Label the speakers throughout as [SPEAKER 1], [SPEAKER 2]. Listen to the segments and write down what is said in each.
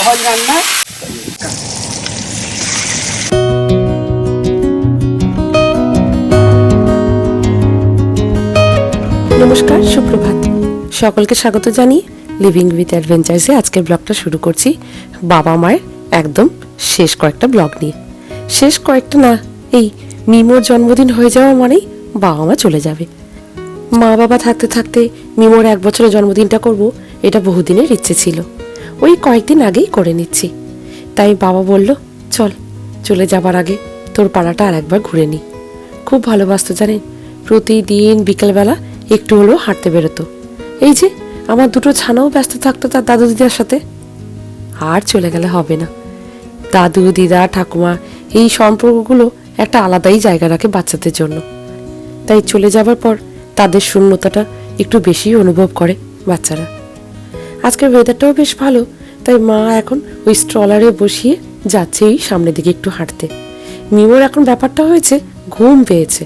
[SPEAKER 1] সহজ রান্না।
[SPEAKER 2] নমস্কার, সুপ্রভাত। সকলকে স্বাগত জানিয়ে লিভিং উইথ অ্যাডভেঞ্চার্সে আজকের ব্লগটা শুরু করছি বাবা মায়ের একদম শেষ কয়েকটা ব্লগ নিয়ে। শেষ কয়েকটা না, এই মিমোর জন্মদিন হয়ে যাওয়া মানেই বাবা মা চলে যাবে। মা বাবা থাকতে থাকতে মিমোর 1 বছরের জন্মদিনটা করব, এটা বহুদিনের ইচ্ছে ছিল। ওই কয়েকদিন আগেই করে নিচ্ছি। তাই বাবা বলল, চল চলে যাবার আগে তোর পাড়াটা আর একবার ঘুরে নি। খুব ভালোবাসতো জানেন, প্রতিদিন বিকেলবেলা একটু হলেও হাঁটতে বেরোতো। এই যে আমার দুটো ছানাও ব্যস্ত থাকতো তার দাদু দিদার সাথে। আর চলে গেলে হবে না। দাদু দিদা ঠাকুমা এই সম্পর্কগুলো একটা আলাদাই জায়গা রাখে বাচ্চাদের জন্য। তাই চলে যাবার পর তাদের শূন্যতাটা একটু বেশি অনুভব করে বাচ্চারা। আজকের ওয়েদারটাও বেশ ভালো, তাই মা এখন ওই স্ট্রলারে বসিয়ে যাচ্ছে এই সামনের দিকে একটু হাঁটতে। মিমোর এখন ব্যাপারটা হয়েছে ঘুম পেয়েছে,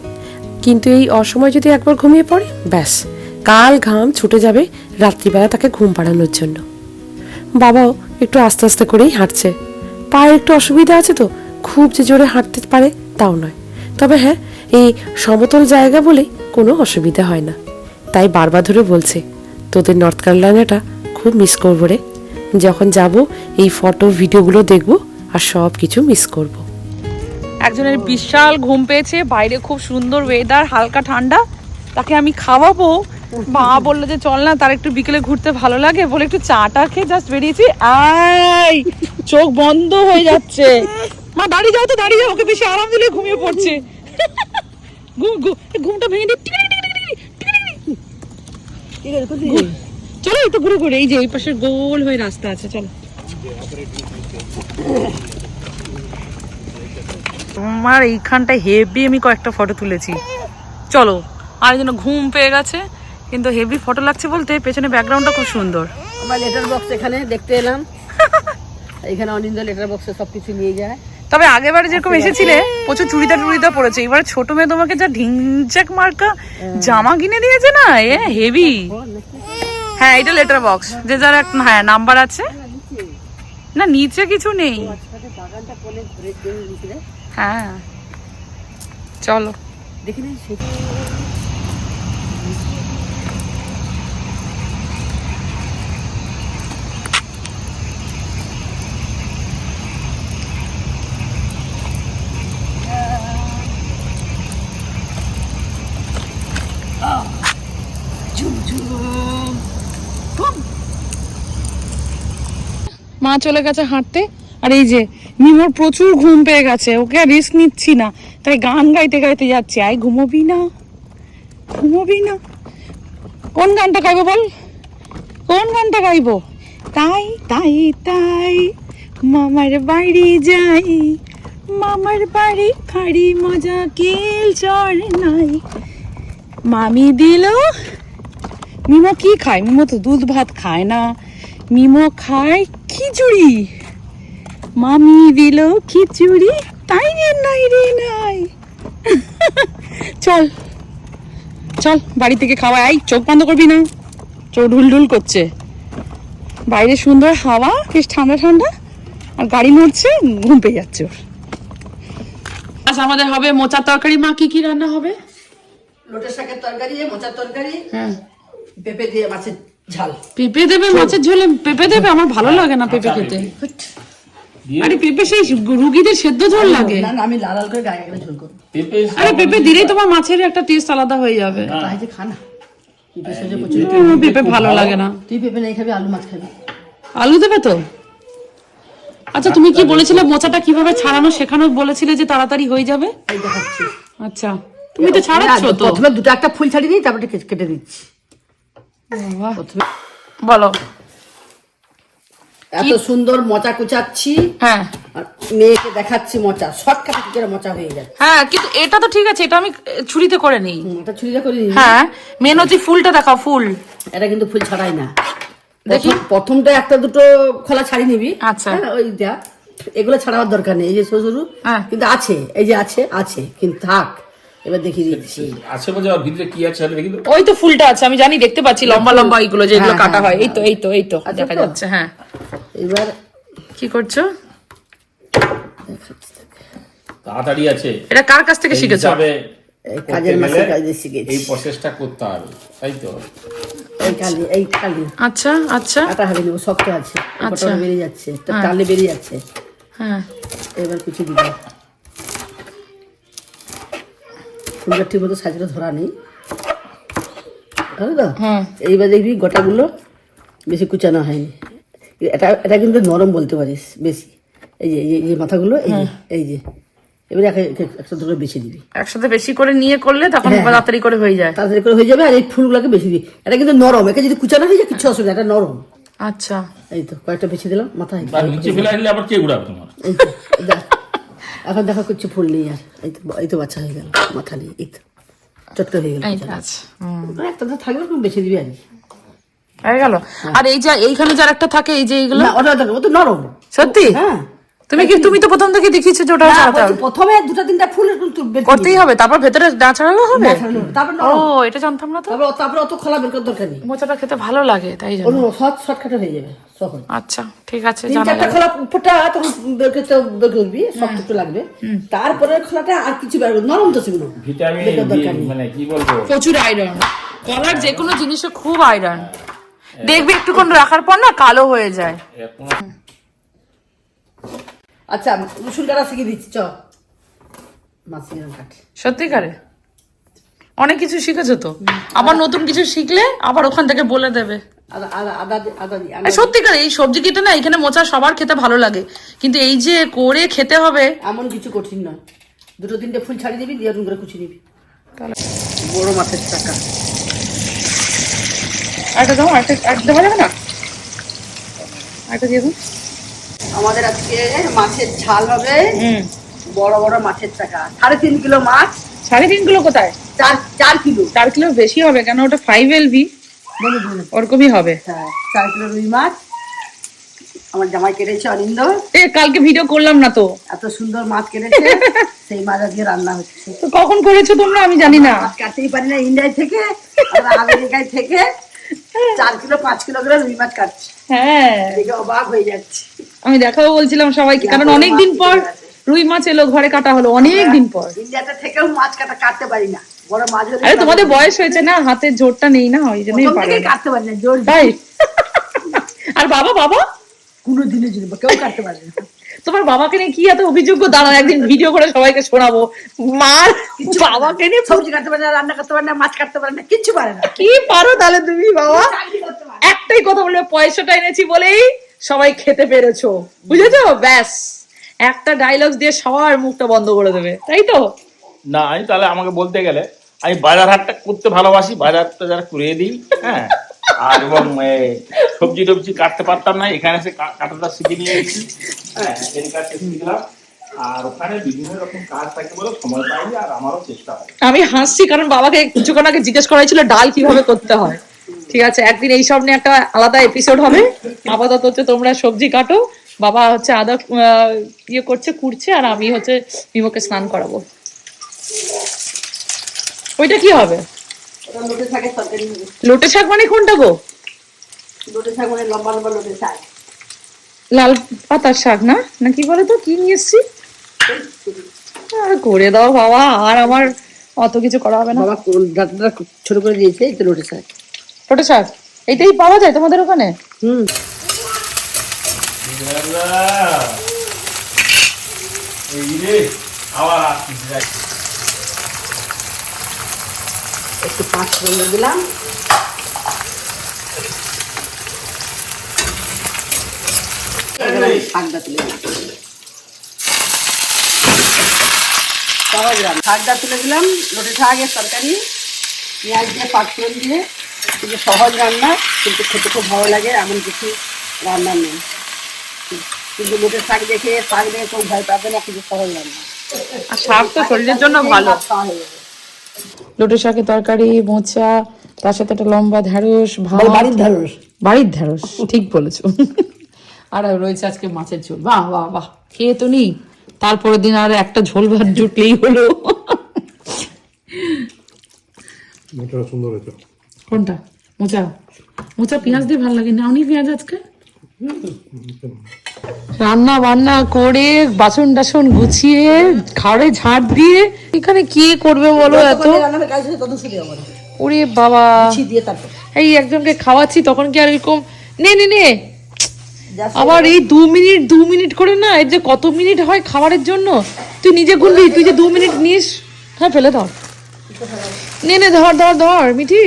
[SPEAKER 2] কিন্তু এই অসময় যদি একবার ঘুমিয়ে পড়ে ব্যাস কাল ঘাম ছুটে যাবে রাত্রিবেলা তাকে ঘুম পাড়ানোর জন্য। বাবাও একটু আস্তে আস্তে করেই হাঁটছে। পায়ে একটু অসুবিধা আছে তো, খুব যে জোরে হাঁটতে পারে তাও নয়। তবে হ্যাঁ, এই সমতল জায়গা বলে কোনো অসুবিধা হয় না। তাই বারবার ধরে বলছে, তোদের নর্থ ক্যারোলাইনাটা খুব মিস করবো রে। যখন যাব এই ফটো ভিডিওগুলো দেখবো আর সব কিছু মিস করবো।
[SPEAKER 3] একজনের বিশাল ঘুম পেয়েছে, বাইরে খুব সুন্দর ওয়েদার, হালকা ঠান্ডা, তাকে আমি খাওয়াবো। মা বললো যে চল না, তার একটু বিকেলে ঘুরতে ভালো লাগে বলে একটু চাটা খেয়ে জাস্ট বেরিয়েছি। আই চোখ বন্ধ হয়ে যাচ্ছে। মা দাঁড়িয়ে যাও তো, দাঁড়িয়ে যাও, ওকে বেশি আরাম দিলে ঘুমিয়ে পড়ছে। ঘুমটা ভেঙে দিই। চলো একটু ঘুরে ঘুরে, এই যে এই পাশে গোল হয়ে রাস্তা আছে, চলো। আমার এইখানটায় হেভি আমি কয়েকটা ফটো তুলেছি, চলো। আর যেন ঘুম পেয়ে গেছে, কিন্তু হেভি ফটো লাগছে বলতে পেছনে ব্যাকগ্রাউন্ডটা খুব সুন্দর।
[SPEAKER 1] আমার লেটার বক্স এখানে দেখতে এলাম। এখানে অনিন্দ লেটার বক্সে সবকিছু নিয়ে যায়।
[SPEAKER 3] তবে আগেবারে যেরকম এসেছিলে প্রচুর চুড়িদার পড়েছে, এবার ছোট মেয়ে তোমাকে যা ঢিংচাক মার্কা জামা কিনে দিয়েছে না, এ হেভি। হ্যাঁ, এটা লেটার বক্স, যে যার এক হ্যাঁ নাম্বার আছে না, নিচে কিছু নেই। হ্যাঁ চলো
[SPEAKER 1] দেখি না
[SPEAKER 3] মা চলে গেছে হাঁটতে। আর এই যে মিমোর প্রচুর ঘুম পেয়ে গেছে, ওকে আর রিস্ক নিচ্ছি না, তাই গান গাইতে গাইতে যাচ্ছি। আই ঘুমোবি না, ঘুমোবি না। কোন গানটা গাইবো বল, কোন গানটা গাইবো? তাই তাই তাই মামার বাড়ি যাই, মামার বাড়ি খাড়ি মজা কিল চর নাই। মামি দিল। মিমো কি খায়? মিমো তো দুধ ভাত খায় না, মিমো খায় খিচুড়ি। মামি দিল খিচুড়ি, তাই রে নাই রে নাই। চল চল বাড়ি থেকে খাওয়া। এই চোখ বন্ধ করবি না, চোখ ঢুল ঢুল করছে। বাইরে সুন্দর হাওয়া, বেশ ঠান্ডা ঠান্ডা, আর গাড়ি নড়ছে, ঘুম পেয়ে যাচ্ছে ওর। আচ্ছা, আমাদের হবে মোচার তরকারি। মা কি কি রান্না হবে?
[SPEAKER 1] লোটের শাকের তরকারি, মোচার তরকারি,
[SPEAKER 3] হ্যাঁ,
[SPEAKER 1] পেঁপে দিয়ে মাছের ঝাল।
[SPEAKER 3] পেঁপে দেবে মাছের ঝোলে? পেঁপে দেবে? আমার ভালো লাগে না পেঁপে খেতে। আরে পেঁপে সেই রুগীদের সেদ্ধ ঝোল লাগে।
[SPEAKER 1] না, আমি লাল লাল করে গায়ে গায়ে ঝোল করব।
[SPEAKER 3] আরে পেঁপে দিলেই তোমার মাছের একটা টেস্ট আলাদা হয়ে যাবে।
[SPEAKER 1] তাই যে খা না, পেঁপে সহজে প্রচুর।
[SPEAKER 3] পেঁপে ভালো লাগে না।
[SPEAKER 1] তুই পেঁপে নেই খাবি, আলু মাছ খাবি।
[SPEAKER 3] আলু দেবে তো? আচ্ছা, তুমি কি বলেছিলে মোচাটা কিভাবে ছাড়ানো শেখানো বলেছিলে যে তাড়াতাড়ি হয়ে যাবে?
[SPEAKER 1] এই দেখাচ্ছি।
[SPEAKER 3] আচ্ছা, তুমি তো ছাড়াচ্ছ তো।
[SPEAKER 1] প্রথমে দুটো একটা ফুল ছাড়িয়ে দিই, তারপরে কেটে দিচ্ছি। প্রথমে
[SPEAKER 3] বলো।
[SPEAKER 1] এত সুন্দর মোচা কুচাচ্ছি,
[SPEAKER 3] হ্যাঁ,
[SPEAKER 1] আর মেয়েকে দেখাচ্ছি মোচা শর্টকাটে কি করে মোচা হয়ে যায়।
[SPEAKER 3] হ্যাঁ, কিন্তু এটা তো ঠিক আছে, এটা আমি ছুরিতে করে নিই।
[SPEAKER 1] এটা ছুরিটা করে নিই।
[SPEAKER 3] হ্যাঁ, মেন হচ্ছে ফুলটা দেখাও, ফুল।
[SPEAKER 1] এটা কিন্তু ফুল ছাড়াই না,
[SPEAKER 3] দেখি।
[SPEAKER 1] প্রথমটা একটা দুটো খোলা ছাড়িয়ে নিবি।
[SPEAKER 3] আচ্ছা,
[SPEAKER 1] ওই যা এগুলো ছাড়াবার দরকার নেই। এই যে সরু কিন্তু আছে, এই যে আছে আছে কিন্তু থাক। এবার দেখিয়ে দিচ্ছি
[SPEAKER 4] আছে বলছে, আর ভিতরে কি আছে দেখি তো।
[SPEAKER 3] ওই তো ফুলটা আছে, আমি জানি, দেখতে পাচ্ছি লম্বা লম্বা এইগুলো যেগুলো কাটা হয়। এই তো এই তো এই তো দেখা যাচ্ছে। হ্যাঁ,
[SPEAKER 1] এবার
[SPEAKER 3] কি করছো?
[SPEAKER 4] তাড়াতাড়ি আছে
[SPEAKER 3] এটা কার কাছ থেকে শিখেছো?
[SPEAKER 4] হিসাবে
[SPEAKER 1] এই কাজের মাসে কাজে শিখেছি।
[SPEAKER 4] এই প্রসেসটা করতে হবে, তাই তো?
[SPEAKER 1] এই খালি
[SPEAKER 3] আচ্ছা আচ্ছা
[SPEAKER 1] আটা হারিয়ে নেবো, শক্ত আছে,
[SPEAKER 3] আচ্ছা।
[SPEAKER 1] কতটা বেরিয়ে যাচ্ছে, টালে বেরিয়ে যাচ্ছে।
[SPEAKER 3] হ্যাঁ
[SPEAKER 1] এবার কিছু দিব, ফুলটা ঠিক মতো সাইজটা ধরা নেই, বুঝলো তো?
[SPEAKER 3] হ্যাঁ
[SPEAKER 1] এইবার দেখবি গোটাগুলো বেশি কুচানো হয়নি। এটা কিন্তু নরম বলতে পারিস বেশি। এই যে এই যে মাথাগুলো, এই যে এবারে একটা দুটো বেশি দিবি,
[SPEAKER 3] একসাথে বেশি করে নিয়ে করলে তখন
[SPEAKER 1] হ্যাঁ।
[SPEAKER 3] তাড়াতাড়ি করে হয়ে যায়।
[SPEAKER 1] তাড়াতাড়ি করে হয়ে যাবে। আর এই ফুলগুলোকে বেশি দিবি, এটা কিন্তু নরম, একে যদি কুচানো হয়ে যায় কিছু অসুবিধা, এটা নরম।
[SPEAKER 3] আচ্ছা
[SPEAKER 1] এই তো কয়েকটা বেশি দিলাম মাথায়।
[SPEAKER 4] আর নিচে ফেলে আসলে আবার কে ঘুরাবে তোমার?
[SPEAKER 1] এই তো, দেখ, এখন দেখো কিছু ফুল নেই আর। এই তো বাচ্চা হয়ে গেল, মাথা নেই, এই তো চট্ট হয়ে গেল।
[SPEAKER 3] এইটা আছে
[SPEAKER 1] একটা তো থাকবে, খুব বেশি দিবি আর কি।
[SPEAKER 3] হয়ে গেল। আর এই যে এইখানে যার একটা থাকে, এই যে এইগুলো
[SPEAKER 1] না ওটা দেখো, ও তো নরম।
[SPEAKER 3] সত্যি?
[SPEAKER 1] হ্যাঁ,
[SPEAKER 3] তুমি তো প্রথম থেকে দেখিয়েছো যে ওটা
[SPEAKER 1] না,
[SPEAKER 3] ছাড়াতে
[SPEAKER 1] বলছি
[SPEAKER 3] হবে।
[SPEAKER 1] প্রথমে দুটো তিনটা ফুল একটু বের করে
[SPEAKER 3] করতেই হবে, তারপর ভেতরে না ছাড়ালো হবে।
[SPEAKER 1] দিবি। তারপর
[SPEAKER 3] ও
[SPEAKER 1] নরম।
[SPEAKER 3] এটা জানতাম না তো।
[SPEAKER 1] তারপর অত খোলা বের করার দরকার নেই,
[SPEAKER 3] মোচাটা খেতে ভালো লাগে তাই জন্য।
[SPEAKER 1] অন্য শর্টকাটে হয়ে যাবে, সহজ।
[SPEAKER 3] আচ্ছা ঠিক আছে,
[SPEAKER 1] তিন
[SPEAKER 3] জানা
[SPEAKER 1] চারটা
[SPEAKER 3] গেল।
[SPEAKER 1] খোলা উপরটা তখন বের করবি, শক্ত একটু লাগবে। তারপরে খোলাটা আর কিছু বের করবি, নরম তো সেগুলো
[SPEAKER 4] ভিটামিন
[SPEAKER 1] বের করার দরকার নেই।
[SPEAKER 4] মানে কি বলবো,
[SPEAKER 3] প্রচুর আয়রন, কলার যে কোনো জিনিসে খুব আয়রন। দেখবি একটুক্ষণ রাখার পর না কালো হয়ে যায়।
[SPEAKER 4] এখন
[SPEAKER 1] আচ্ছা, রসুন কাটা শিখিয়ে দিচ্ছি, চ মাছ কাট।
[SPEAKER 3] সত্যিকারে অনেক কিছু শিখেছো তো, আবার নতুন কিছু শিখলে আবার ওখান থেকে বলে দেবে।
[SPEAKER 1] আদা আদা আদা আদা দি,
[SPEAKER 3] আর সত্যিকারে এই সবজি কেটে না এখানে মোচা সবার খেতে ভালো লাগে, কিন্তু এই যে করে খেতে হবে।
[SPEAKER 1] এমন কিছু কঠিন নয়, দুটো তিনটে ফুল ছাড়িয়ে দিবি, দিয়ে করে কুচি নিবি। বড় মাছের টাকা
[SPEAKER 3] একটা দাও, একটা দেওয়া যাবে না? একটা দিয়ে দাও।
[SPEAKER 1] আমাদের আজকে মাছের ঝাল হবে, বড় বড় মাছের টাকা, 3.5 কিলো মাছ।
[SPEAKER 3] 3.5 কিলো কোথায়?
[SPEAKER 1] 4 কিলো,
[SPEAKER 3] 4 কিলো বেশি হবে কেন, ওটা 5 LV ওরকমই হবে।
[SPEAKER 1] হ্যাঁ 4 কিলো রুই মাছ আমার জামাই কেটেছে, অনিন্দ।
[SPEAKER 3] কালকে ভিডিও করলাম না তো,
[SPEAKER 1] এত সুন্দর মাছ কেটেছে, সেই মাছ আজকে রান্না হচ্ছে।
[SPEAKER 3] তো কখন করেছো তোমরা আমি জানি না।
[SPEAKER 1] মাছ কাটতেই পারি না, ইন্ডিয়ায় থেকে আমরা আমেরিকায় থেকে 4 কিলো 5 কিলো করে রুই মাছ কাটছে,
[SPEAKER 3] হ্যাঁ
[SPEAKER 1] দেখে অবাক হয়ে যাচ্ছে।
[SPEAKER 3] আমি দেখাবো বলছিলাম সবাইকে, কারণ অনেকদিন পর রুই মাছ এলো, ঘরে কাটা হলো অনেকদিন পর।
[SPEAKER 1] ইন্ডিয়াতে থেকেও মাছ কাটতে পারি না, বড় মাছ হলে
[SPEAKER 3] আরে তোমাদের বয়স হয়েছে না, হাতের জোরটা নেই না, ওই জন্যই
[SPEAKER 1] প্রথম
[SPEAKER 3] পারো
[SPEAKER 1] থেকেই
[SPEAKER 3] না।
[SPEAKER 1] কাটতে পারি না, জোর
[SPEAKER 3] তাই? আর বাবা
[SPEAKER 1] কোনো দিনের জন্য কেউ কাটতে পারে না।
[SPEAKER 3] তোমার বাবাকে নিয়ে কি এত অভিযোগ্য, দাঁড়াও একদিন ভিডিও করে সবাইকে শোনাবো। মার বাবাকে নিয়ে
[SPEAKER 1] সবজি কাটতে পারে না, রান্না করতে পারে না, মাছ কাটতে পারে না, কিচ্ছু পারে না।
[SPEAKER 3] কি পারো তাহলে তুমি বাবা?
[SPEAKER 1] চাকরি করতে পারে।
[SPEAKER 3] একটাই কথা বলবে, পয়সাটা এনেছি বলেই সবাই খেতে পেরেছো, বুঝেছো? ব্যাস একটা ডায়লগ দিয়ে সবার মুখটা বন্ধ করে দেবে, তাই তো?
[SPEAKER 4] না, আমি তাহলে আমাকে বলতে গেলে আমি বাজার হাটটা করতে ভালোবাসি, বাজারটা যারা করে দিই, হ্যাঁ। আর এবং সবজি টবজি কাটতে পারতাম না, এখানে এসে কাটাটা শিখে নিয়ে এসেছি, হ্যাঁ, এই কাজটা শিখলাম। আর ওখানে বিভিন্ন রকম কাজ থাকে বলে সময় পাইনি, আর আমারও চেষ্টা হয়।
[SPEAKER 3] আমি হাসছি কারণ বাবাকে কিছুক্ষণ আগে জিজ্ঞেস করা হয়েছিল ডাল কিভাবে করতে হয়। ঠিক আছে, একদিন এই সব নিয়ে একটা আলাদা এপিসোড হবে। আপাতত হচ্ছে তোমরা সবজি কাটো, বাবা হচ্ছে আদা ইয়ে করছে, কুড়ছে, আর আমি হচ্ছে মিমোকে স্নান করাবো। ওইটা কি হবে?
[SPEAKER 1] ওটা লোটে শাকের তরকারি হবে।
[SPEAKER 3] লোটে শাক মানে কোনটা গো?
[SPEAKER 1] লোটে শাক মানে লম্বা লম্বা লোটে শাক।
[SPEAKER 3] লাল পাতার শাক না, না কি বলে তো, কি নিয়ে এসছি? করে দাও বাবা, আর আমার অত কিছু করা হবে না।
[SPEAKER 1] বাবা ডাঁটাটা ছোট করে দিয়েছে, এই তো লোটে শাক।
[SPEAKER 3] লোটে শাক এইটাই পাওয়া যায় তোমাদের ওখানে?
[SPEAKER 1] একটু 5 ফোড়ন দিলাম, শাকটা তুলে দিলাম, শাকটা তুলে দিলাম। লোটে শাকের তরকারি পেঁয়াজ দিয়ে 5 ফোড়ন দিয়ে, কিন্তু সহজ রান্না, কিন্তু খেতে খুব ভালো লাগে, এমন কিছু রান্না নেই। কিন্তু লোটে শাক দেখে কেউ ভয় পাবে না, কিন্তু সহজ রান্না।
[SPEAKER 3] আর শাক তো শরীরের জন্য ভালো।
[SPEAKER 1] খাওয়া হয়ে যাবে।
[SPEAKER 3] লোটে শাকের তরকারি, মোচা, তার সাথে একটা লম্বা ঢ্যাঁড়স, ভাত।
[SPEAKER 1] বাড়ির ঢ্যাঁড়স।
[SPEAKER 3] বাড়ির ঢ্যাঁড়স, ঠিক বলেছো। আর রয়েছে আজকে মাছের ঝোল, বাহ বাহ বাহ, খেয়ে তো নি। তারপরের দিন আর একটা ঝোল ভাত জুটলেই হলো।
[SPEAKER 5] সুন্দর হয়েছে।
[SPEAKER 3] কোনটা? মোচা? মোচা পেঁয়াজ দিয়ে ভালো লাগে না, উনি পেঁয়াজ আজকে রান্না বান্না করে বাসন টাসন গুছিয়ে ঘাড়ে ঝাড় দিয়ে এখানে কি করবে বলো এত? ওরে বাবা, এই একজনকে খাওয়াচ্ছি তখন কি আর এরকম নে নে নে, আবার এই 2 মিনিট করে না, এর যে কত মিনিট হয় খাবারের জন্য, তুই নিজে গুনবি, তুই যে 2 মিনিট নিস। হ্যাঁ ফেলে ধর, নে নে ধর ধর ধর মিঠি।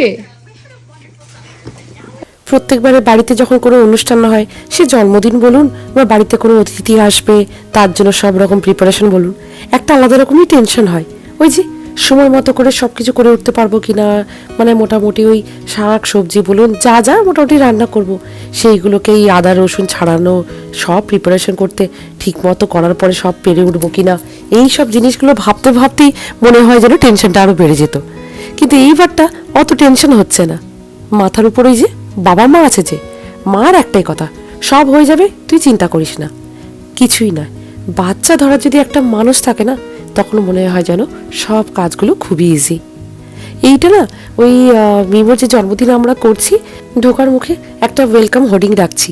[SPEAKER 2] প্রত্যেকবারে বাড়িতে যখন কোনো অনুষ্ঠান হয়, সে জন্মদিন বলুন বা বাড়িতে কোনো অতিথি আসবে তার জন্য সব রকম প্রিপারেশন বলুন, একটা আলাদা রকমই টেনশন হয়। ওই যে সময় মতো করে সব কিছু করে উঠতে পারবো কিনা, মানে মোটামুটি ওই শাক সবজি বলুন যা যা মোটামুটি রান্না করব, সেইগুলোকে এই আদা রসুন ছাড়ানো সব প্রিপারেশন করতে ঠিক মতো করার পরে সব পেরে উঠবো কিনা, এই সব জিনিসগুলো ভাবতে ভাবতেই মনে হয় যেন টেনশনটা আরও বেড়ে যেত। কিন্তু এইবারটা অত টেনশন হচ্ছে না, মাথার উপরেই যে বাবা মা আছে, যে মার একটাই কথা, সব হয়ে যাবে তুই চিন্তা করিস না। কিছুই নয়, বাচ্চা ধরার যদি একটা মানুষ থাকে না, তখন মনে হয় যেন সব কাজগুলো খুবই ইজি। এইটা না ওই মিমোর যে জন্মদিন আমরা করছি, ঢোকার মুখে একটা ওয়েলকাম হোর্ডিং রাখছি,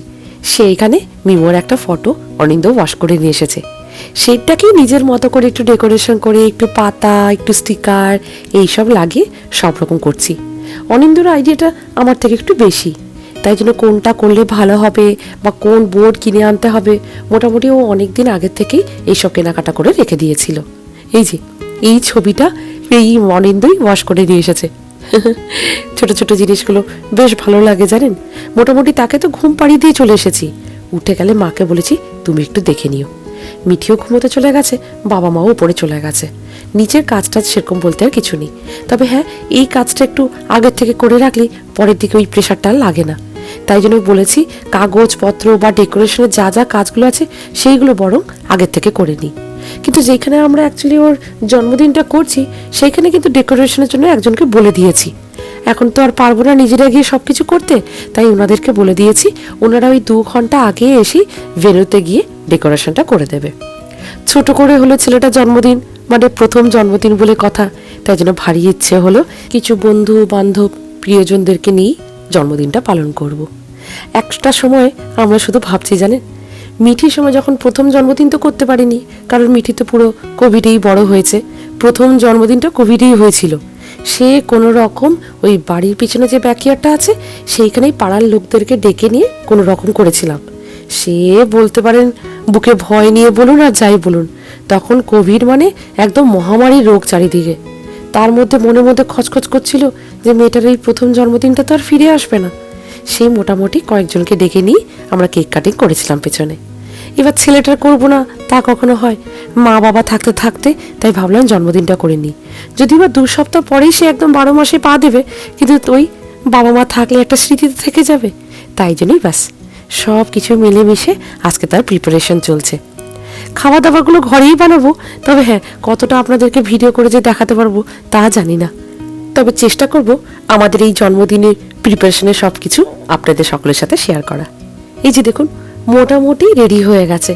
[SPEAKER 2] সেইখানে মিমোর একটা ফটো অনিন্দ ওয়াশ করে নিয়ে এসেছে, সেইটাকেই নিজের মতো করে একটু ডেকোরেশন করে একটু পাতা একটু স্টিকার এইসব লাগিয়ে সব রকম করছি। অনিন্দর আইডিয়াটা আমার থেকে একটু বেশি, তাই জন্য কোনটা করলে ভালো হবে বা কোন বোর্ড কিনে আনতে হবে মোটামুটি ও অনেক দিন আগের থেকেই এইসব কেনাকাটা করে রেখে দিয়েছিল। এই যে এই ছবিটা এই অনিন্দই ওয়াশ করে নিয়ে এসেছে। ছোট ছোট জিনিসগুলো বেশ ভালো লাগে জানেন। মোটামুটি তাকে তো ঘুম পাড়িয়ে দিয়ে চলে এসেছি, উঠে গেলে মাকে বলেছি তুমি একটু দেখে নিও। মিঠিও ঘুমোতে চলে গেছে, বাবা মাও উপরে চলে গেছে, নিচের কাজটা সেরকম বলতে আর কিছু নেই। তবে হ্যাঁ, এই কাজটা একটু আগের থেকে করে রাখলে পরের দিকে ওই প্রেশারটা আর লাগে না। তাই জন্য বলেছি কাগজপত্র বা ডেকোরেশনের যা যা কাজগুলো আছে সেইগুলো বরং আগের থেকে করে নিই। কিন্তু যেখানে আমরা অ্যাকচুয়ালি ওর জন্মদিনটা করছি সেইখানে কিন্তু ডেকোরেশনের জন্য একজনকে বলে দিয়েছি। এখন তো আর পারবো না নিজেরা গিয়ে সব কিছু করতে, তাই ওনাদেরকে বলে দিয়েছি ওনারা ওই 2 ঘন্টা আগে এসে ভেন্যুতে গিয়ে ডেকোরেশনটা করে দেবে। ছোট করে হলো ছেলেটা জন্মদিন, মানে প্রথম জন্মদিন বলে কথা, তাই জন্য ভারী ইচ্ছে হলো কিছু বন্ধু বান্ধব প্রিয়জনদেরকে নিয়ে জন্মদিনটা পালন করব। একটা সময় আমরা শুধু ভাবছি জানেন, মিঠির সময় যখন প্রথম জন্মদিন তো করতে পারিনি, কারণ মিঠি তো পুরো কোভিডেই বড় হয়েছে, প্রথম জন্মদিনটা কোভিডেই হয়েছিল। সে কোনো রকম ওই বাড়ির পিছনে যে ব্যাকইয়ার্ডটা আছে সেইখানেই পাড়ার লোকদেরকে ডেকে নিয়ে কোনো রকম করেছিলাম। সে বলতে পারেন বুকে ভয় নিয়ে বলুন আর যাই বলুন, তখন কোভিড মানে একদম মহামারী রোগ চারিদিকে, তার মধ্যে মনে মধ্যে খচখচ করছিল যে মেয়েটার এই প্রথম জন্মদিনটা তো আর ফিরে আসবে না। সে মোটামুটি কয়েকজনকে ডেকে নিয়ে আমরা কেক কাটিং করেছিলাম পেছনে। এবার ছেলেটার করবো না তা কখনো হয়, মা বাবা থাকতে থাকতে তাই ভাবলাম জন্মদিনটা করে নিই। যদিও বা 2 সপ্তাহ পরেই সে একদম 12 মাসে পা দেবে, কিন্তু ওই বাবা মা থাকলে একটা স্মৃতিতে থেকে যাবে, তাই জন্যই ব্যাস সব কিছু মিলেমিশে আজকে তার প্রিপারেশন চলছে। খাওয়া দাওয়াগুলো ঘরেই বানাবো, তবে হ্যাঁ কতটা আপনাদেরকে ভিডিও করে যে দেখাতে পারবো তা জানি না, তবে চেষ্টা করব আমাদের এই জন্মদিনের প্রিপারেশনের সব কিছু আপনাদের সকলের সাথে শেয়ার করা। এই যে দেখুন মোটামুটি রেডি হয়ে গেছে,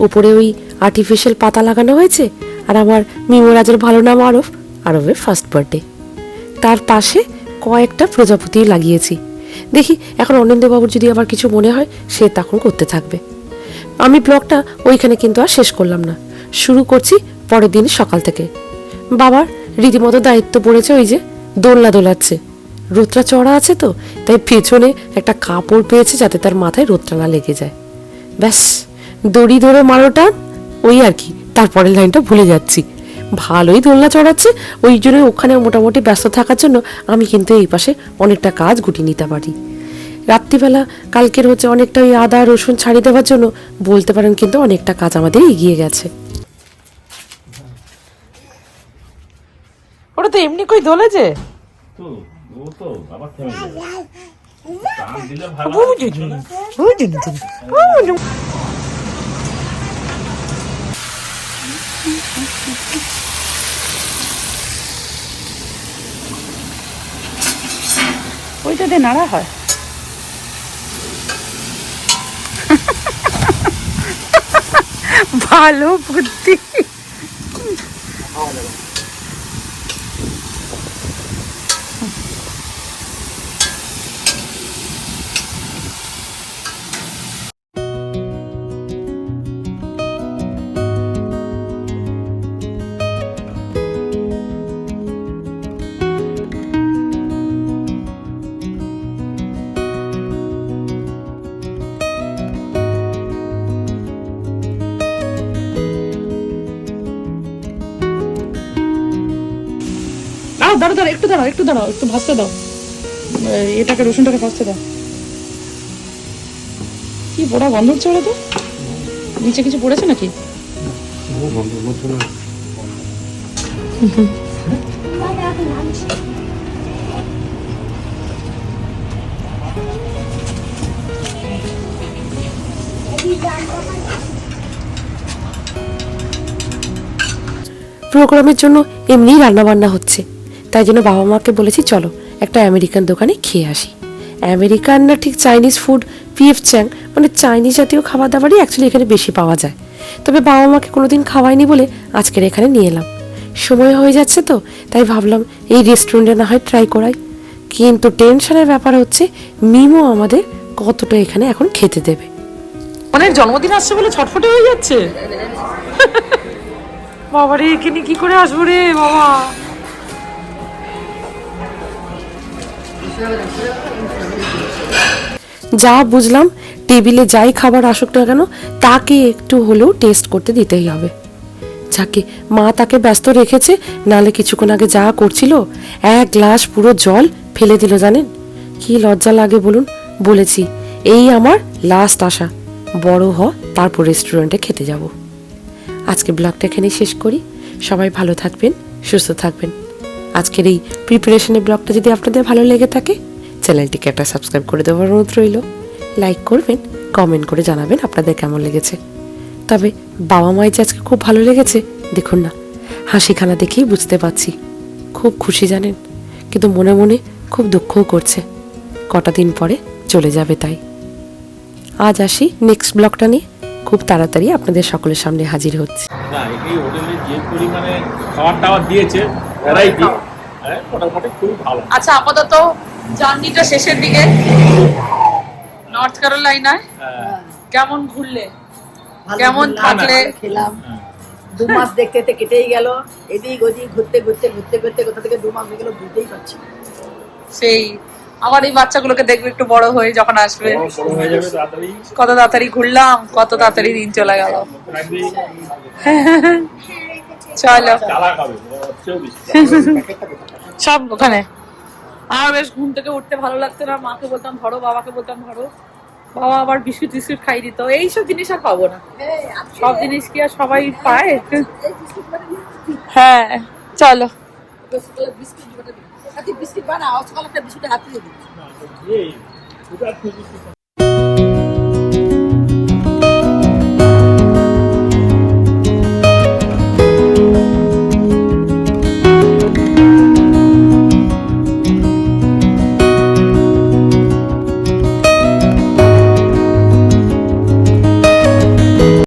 [SPEAKER 2] উপরে ওই আর্টিফিশিয়াল পাতা লাগানো হয়েছে, আর আমার মিমোরাজের ভালো নাম আরব, আরবের ফার্স্ট বার্থডে, তার পাশে কয়েকটা প্রজাপতি লাগিয়েছি। দেখি এখন অনিন্দবাবুর যদি আবার কিছু মনে হয় সে তখন করতে থাকবে। আমি ব্লগটা ওইখানে কিন্তু আর শেষ করলাম না, শুরু করছি পরের দিন সকাল থেকে। বাবার রীতিমতো দায়িত্ব পড়েছে, ওই যে দোলনা দোলাচ্ছে, রোদটা চড়া আছে তো তাই পেছনে একটা কাপড় পেয়েছে যাতে তার মাথায় রোদটা না লেগে যায়। ব্যাস দড়ি ধরে মারোটা ওই আর কি, তারপরের লাইনটা ভুলে যাচ্ছি। ভালোই দোলনা চড়াচ্ছে, ওই জন্য ওখানে মোটামুটি ব্যস্ত থাকার জন্য আমি কিন্তু এই পাশে অনেকটা কাজ গুটিয়ে নিতে পারি। রাত্রিবেলা কালকের হচ্ছে অনেকটা ওই আদা রসুন ছাড়িয়ে দেওয়ার জন্য বলতে পারেন কিন্তু অনেকটা কাজ আমাদের এগিয়ে গেছে।
[SPEAKER 3] ওটা তো এমনি কই দোলেছে,
[SPEAKER 4] তো ও তো আবার থেমে যাবে। টান দিলে ভালো।
[SPEAKER 3] ওইটাতে নাড়া হয়। ভালো বুদ্ধি। দাঁড়াও দাঁড়াও একটু দাঁড়াও একটু ভাজতে দাও, এটাকে রসুনটাকে ভাজতে দাও। কি পোড়া গন্ধ হচ্ছে ওরা, তো নিচে কিছু পড়েছে নাকি?
[SPEAKER 2] প্রোগ্রামের জন্য এমনিই রান্নাবান্না হচ্ছে, তাই জন্য বাবা মাকে বলেছি চলো একটা আমেরিকান দোকানে খেয়ে আসি। আমেরিকান না ঠিক চাইনিজ ফুড, পিএফ চ্যাং, মানে চাইনিজ জাতীয় খাবার দাবারই অ্যাকচুয়ালি এখানে বেশি পাওয়া যায়। তবে বাবা মাকে কোনোদিন খাওয়াইনি বলে আজকের এখানে নিয়ে এলাম। সময় হয়ে যাচ্ছে তো, তাই ভাবলাম এই রেস্টুরেন্টে না হয় ট্রাই করাই। কিন্তু টেনশনের ব্যাপার হচ্ছে মিমো আমাদের কতটা এখানে এখন খেতে দেবে।
[SPEAKER 3] অনেক জন্মদিন আসছে বলে ছটফটে হয়ে যাচ্ছে। বাবারে এখানে কি করে আসবো রে বাবা।
[SPEAKER 2] যা বুঝলাম টেবিলে যাই খাবার আসুক না কেন তাকে একটু হলেও টেস্ট করতে দিতেই হবে। যাকে মা তাকে ব্যস্ত রেখেছে, নালে কিছুক্ষণ আগে যা করছিল 1 গ্লাস পুরো জল ফেলে দিল জানেন। কি লজ্জা লাগে বলুন। বলেছি এই আমার লাস্ট আশা, বড় হ তারপর রেস্টুরেন্টে খেতে যাব। আজকে ব্লগটা এখানেই শেষ করি। সবাই ভালো থাকবেন, সুস্থ থাকবেন। আজকের এই প্রিপারেশনের ব্লগটা যদি আপনাদের ভালো লেগে থাকে চ্যানেলটিকে একটা সাবস্ক্রাইব করে দেওয়ার অনুরোধ রইল। লাইক করবেন, কমেন্ট করে জানাবেন আপনাদের কেমন লেগেছে। তবে বাবা মায়ের যে আজকে খুব ভালো লেগেছে দেখুন না, হাসিখানা দেখেই বুঝতে পারছি। খুব খুশি জানেন, কিন্তু মনে মনে খুব দুঃখও করছে। কটা দিন পরে চলে যাবে তাই। আজ আসি নেক্সট ব্লগটা নিয়ে, খুব তাড়াতাড়ি আপনাদের সকলের সামনে হাজির হচ্ছে।
[SPEAKER 4] না এই হোটেলে যে পরিমাণে খাবার টাবার দিয়েছে ভ্যারাইটি, মোটামুটি খুবই ভালো।
[SPEAKER 3] আচ্ছা আপাতত জার্নিটা শেষের দিকে, নর্থ ক্যারোলাইনায় কেমন ঘুরলে, কেমন থাকলে?
[SPEAKER 1] খেলাম 2 মাস দেখতে দেখতে কেটেই গেল, এদিক ওদিক ঘুরতে ঘুরতে ঘুরতে ঘুরতে কোথা থেকে 2 মাস হয়ে গেল বুঝতেই পারছি না।
[SPEAKER 3] সেই আমার এই বাচ্চাগুলোকে দেখবে একটু বড় হয়ে যখন আসবে,
[SPEAKER 4] বড় হয়ে যাবে তাড়াতাড়ি।
[SPEAKER 3] কত তাড়াতাড়ি ঘুরলাম, কত তাড়াতাড়ি দিন চলে গেল। চলো
[SPEAKER 4] চালা খাবে হচ্ছেও বেশি।
[SPEAKER 3] সব ওখানে। আমার বেশ ঘুম থেকে উঠতে ভালো লাগতো না, মাকে বলতাম ধরো, বাবাকে বলতাম ধরো, বাবা আবার বিস্কুট টিস্কুট খাই দিত। এইসব জিনিস আর পাবো না, সব জিনিস কি আর সবাই পায়? হ্যাঁ চলো।
[SPEAKER 1] বিস্কিট বানাও, সকালে একটা বিস্কুট হাতে দিয়ে দিই।
[SPEAKER 4] এই